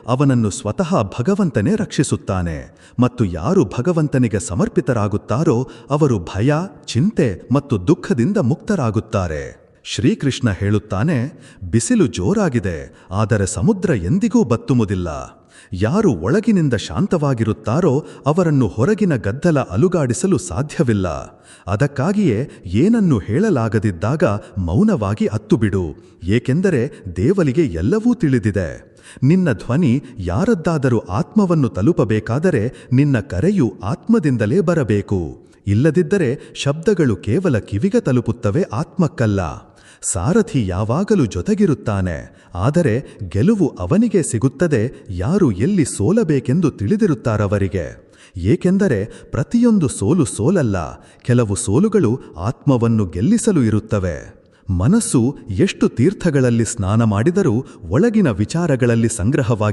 ಅವನನ್ನು ಸ್ವತಃ ಭಗವಂತನೇ ರಕ್ಷಿಸುತ್ತಾನೆ. ಮತ್ತು ಯಾರು ಭಗವಂತನಿಗೆ ಸಮರ್ಪಿತರಾಗುತ್ತಾರೋ ಅವರು ಭಯ, ಚಿಂತೆ ಮತ್ತು ದುಃಖದಿಂದ ಮುಕ್ತರಾಗುತ್ತಾರೆ. ಶ್ರೀಕೃಷ್ಣ ಹೇಳುತ್ತಾನೆ, ಬಿಸಿಲು ಜೋರಾಗಿದೆ, ಆದರೆ ಸಮುದ್ರ ಎಂದಿಗೂ ಬತ್ತುವುದಿಲ್ಲ. ಯಾರು ಒಳಗಿನಿಂದ ಶಾಂತವಾಗಿರುತ್ತಾರೋ ಅವರನ್ನು ಹೊರಗಿನ ಗದ್ದಲ ಅಲುಗಾಡಿಸಲು ಸಾಧ್ಯವಿಲ್ಲ. ಅದಕ್ಕಾಗಿಯೇ ಏನನ್ನು ಹೇಳಲಾಗದಿದ್ದಾಗ ಮೌನವಾಗಿ ಅತ್ತುಬಿಡು, ಏಕೆಂದರೆ ದೇವರಿಗೆ ಎಲ್ಲವೂ ತಿಳಿದಿದೆ. ನಿನ್ನ ಧ್ವನಿ ಯಾರದ್ದಾದರೂ ಆತ್ಮವನ್ನು ತಲುಪಬೇಕಾದರೆ ನಿನ್ನ ಕರೆಯು ಆತ್ಮದಿಂದಲೇ ಬರಬೇಕು. ಇಲ್ಲದಿದ್ದರೆ ಶಬ್ದಗಳು ಕೇವಲ ಕಿವಿಗೆ ತಲುಪುತ್ತವೆ, ಆತ್ಮಕ್ಕಲ್ಲ. ಸಾರಥಿ ಯಾವಾಗಲೂ ಜೊತೆಗಿರುತ್ತಾನೆ, ಆದರೆ ಗೆಲುವು ಅವನಿಗೆ ಸಿಗುತ್ತದೆ ಯಾರು ಎಲ್ಲಿ ಸೋಲಬೇಕೆಂದು ತಿಳಿದಿರುತ್ತಾರವರಿಗೆ. ಏಕೆಂದರೆ ಪ್ರತಿಯೊಂದು ಸೋಲು ಸೋಲಲ್ಲ, ಕೆಲವು ಸೋಲುಗಳು ಆತ್ಮವನ್ನು ಗೆಲ್ಲಿಸಲು ಇರುತ್ತವೆ. ಮನಸ್ಸು ಎಷ್ಟು ತೀರ್ಥಗಳಲ್ಲಿ ಸ್ನಾನ ಮಾಡಿದರೂ ಒಳಗಿನ ವಿಚಾರಗಳಲ್ಲಿ ಸಂಗ್ರಹವಾಗಿರು